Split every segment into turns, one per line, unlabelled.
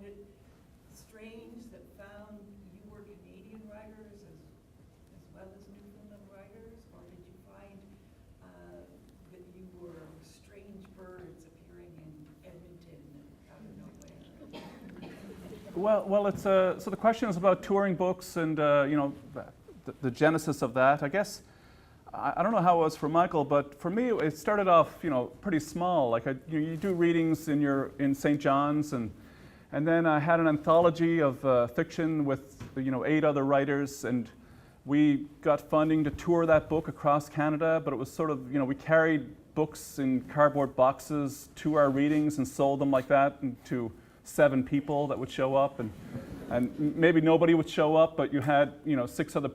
it strange that found you were Canadian writers as well as Newfoundland writers, or did you find that you were strange birds appearing in Edmonton out of nowhere?
Well, it's so the question is about touring books and the genesis of that. I guess I don't know how it was for Michael, but for me it started off pretty small. Like you do readings in St. John's, and then I had an anthology of fiction with 8 other writers, and we got funding to tour that book across Canada. But it was sort of we carried books in cardboard boxes to our readings and sold them like that to 7 people that would show up, and maybe nobody would show up, but you had 6 other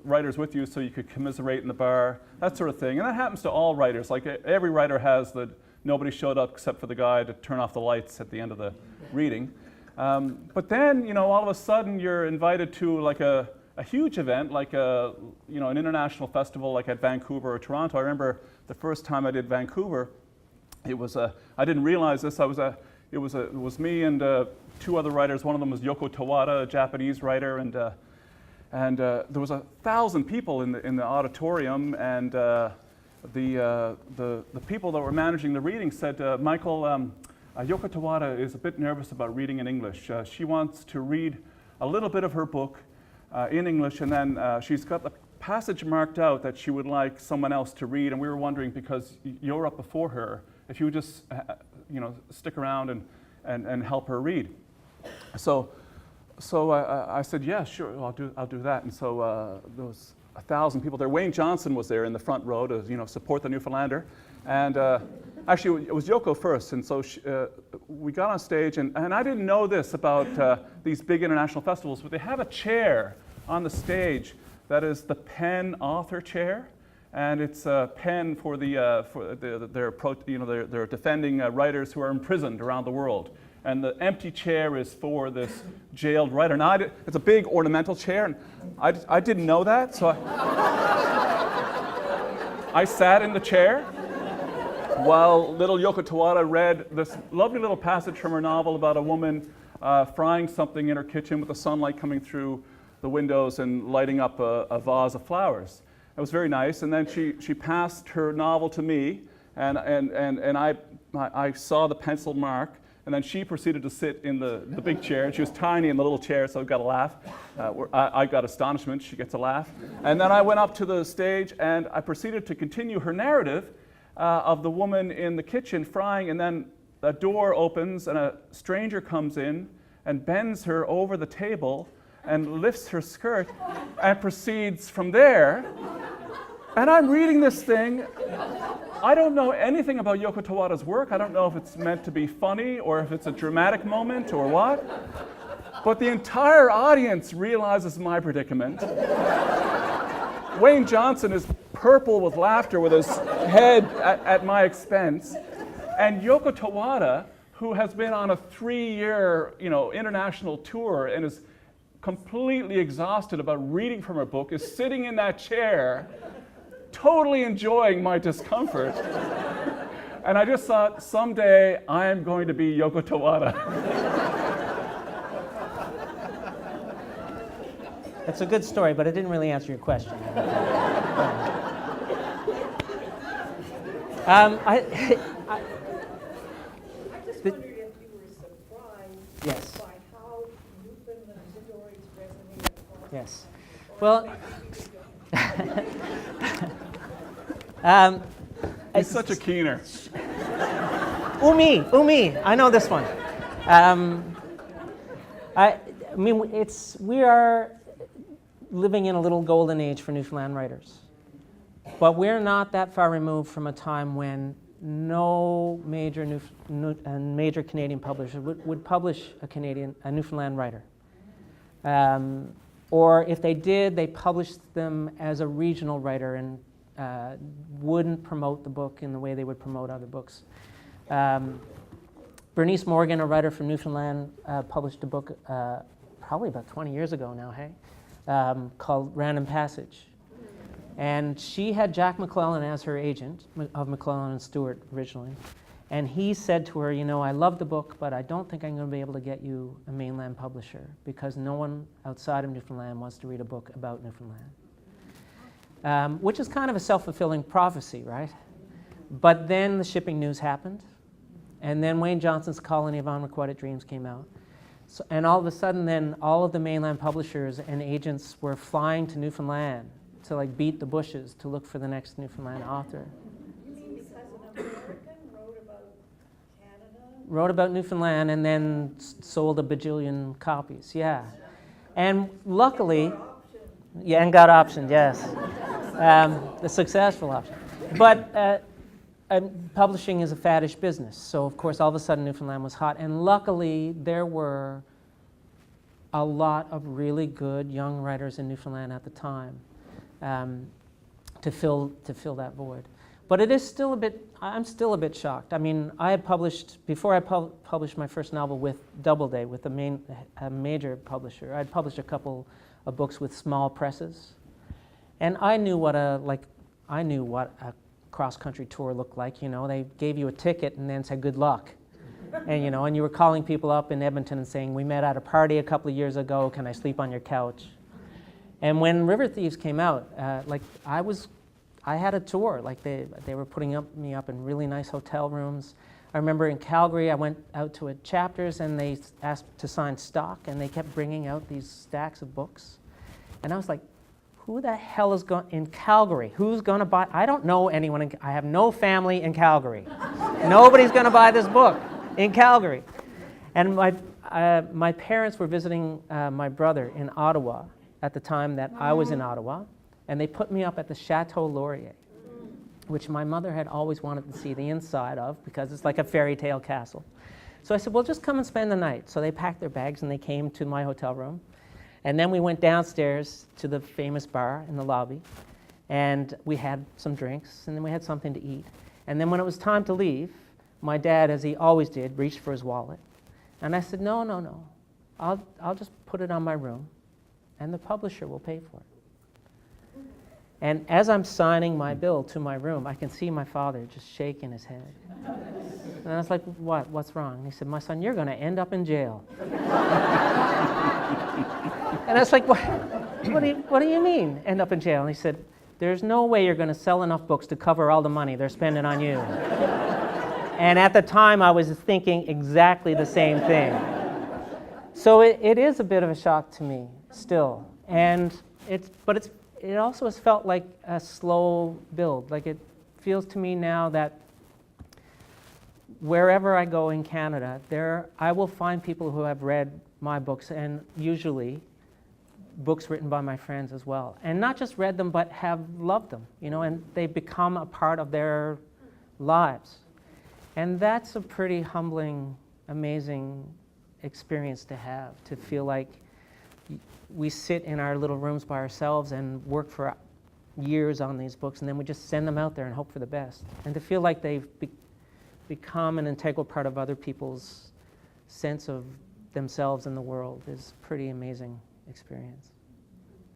writers with you, so you could commiserate in the bar, that sort of thing. And that happens to all writers. Like every writer has that nobody showed up except for the guy to turn off the lights at the end of the reading. But then all of a sudden you're invited to like a huge event, like an international festival, like at Vancouver or Toronto. I remember the first time I did Vancouver, it was I didn't realize this. It was me and 2 other writers. One of them was Yoko Tawada, a Japanese writer, and there was 1,000 people in the auditorium. And the people that were managing the reading said, Michael, Yoko Tawada is a bit nervous about reading in English. She wants to read a little bit of her book in English, and then she's got the passage marked out that she would like someone else to read. And we were wondering, because you're up before her, if you would just stick around and help her read. So I said, yeah, sure, I'll do that. And so there was 1,000 people there. Wayne Johnson was there in the front row to support the Newfoundlander. And actually, it was Yoko first. And so we got on stage, and I didn't know this about these big international festivals, but they have a chair on the stage that is the Penn author chair. And it's a pen for they're defending writers who are imprisoned around the world. And the empty chair is for this jailed writer. Now, it's a big ornamental chair, and I didn't know that, so I sat in the chair while little Yoko Tawada read this lovely little passage from her novel about a woman frying something in her kitchen with the sunlight coming through the windows and lighting up a vase of flowers. It was very nice, and then she passed her novel to me, and I saw the pencil mark, and then she proceeded to sit in the big chair, and she was tiny in the little chair, so I got a laugh. I got astonishment, she gets a laugh. And then I went up to the stage, and I proceeded to continue her narrative of the woman in the kitchen frying, and then a door opens, and a stranger comes in and bends her over the table and lifts her skirt and proceeds from there. And I'm reading this thing. I don't know anything about Yoko Tawada's work. I don't know if it's meant to be funny or if it's a dramatic moment or what. But the entire audience realizes my predicament. Wayne Johnson is purple with laughter with his head at my expense. And Yoko Tawada, who has been on a 3-year international tour and is completely exhausted about reading from her book, is sitting in that chair, totally enjoying my discomfort. And I just thought, someday I am going to be Yoko Tawada.
That's a good story, but it didn't really answer your question.
I just wondered if you were surprised
Yes.
by how Newfoundland stories resonate across.
Yes. Well,
He's such a keener.
Umi, I know this one. We are living in a little golden age for Newfoundland writers, but we're not that far removed from a time when no major major Canadian publisher would publish a Newfoundland writer. Or if they did, they published them as a regional writer and wouldn't promote the book in the way they would promote other books. Bernice Morgan, a writer from Newfoundland, published a book probably about 20 years ago now, called Random Passage. And she had Jack McClellan as her agent, of McClellan and Stewart originally. And he said to her, I love the book, but I don't think I'm going to be able to get you a mainland publisher because no one outside of Newfoundland wants to read a book about Newfoundland. Which is kind of a self-fulfilling prophecy, right? But then the shipping news happened, and then Wayne Johnson's Colony of Unrequited Dreams came out. So, and all of a sudden then, all of the mainland publishers and agents were flying to Newfoundland to like beat the bushes to look for the next Newfoundland author.
You mean because an American wrote about Canada?
Wrote about Newfoundland and then sold a bajillion copies, yeah. And luckily, yeah, and got optioned, yes. The successful option. But publishing is a faddish business, so of course all of a sudden Newfoundland was hot, and luckily there were a lot of really good young writers in Newfoundland at the time to fill that void. But it is still a bit, I'm still a bit shocked. I mean, I had published, before I published my first novel with Doubleday, with a major publisher, I'd published a couple of books with small presses. And I knew what a cross-country tour looked like. They gave you a ticket and then said good luck. And and you were calling people up in Edmonton and saying, we met at a party a couple of years ago, can I sleep on your couch? And when River Thieves came out, I had a tour. Like they were putting me up in really nice hotel rooms. I remember in Calgary, I went out to a Chapters and they asked to sign stock, and they kept bringing out these stacks of books. And I was like, who the hell is going in Calgary? Who's going to buy? I don't know anyone. I have no family in Calgary. Nobody's going to buy this book in Calgary. And my parents were visiting my brother in Ottawa at the time that I was in Ottawa, and they put me up at the Chateau Laurier, which my mother had always wanted to see the inside of because it's like a fairy tale castle. So I said, well, just come and spend the night. So they packed their bags and they came to my hotel room. And then we went downstairs to the famous bar in the lobby, and we had some drinks, and then we had something to eat. And then when it was time to leave, my dad, as he always did, reached for his wallet. And I said, no. I'll just put it on my room, and the publisher will pay for it. And as I'm signing my bill to my room, I can see my father just shaking his head. And I was like, what's wrong? And he said, my son, you're going to end up in jail. And I was like, what do you mean, end up in jail? And he said, there's no way you're going to sell enough books to cover all the money they're spending on you. And at the time, I was thinking exactly the same thing. So it is a bit of a shock to me still. And it also has felt like a slow build. Like it feels to me now that wherever I go in Canada, I will find people who have read my books, and usually books written by my friends as well. And not just read them, but have loved them, and they become a part of their lives. And that's a pretty humbling, amazing experience to have, to feel like we sit in our little rooms by ourselves and work for years on these books, and then we just send them out there and hope for the best. And to feel like they've become an integral part of other people's sense of themselves and the world is a pretty amazing experience.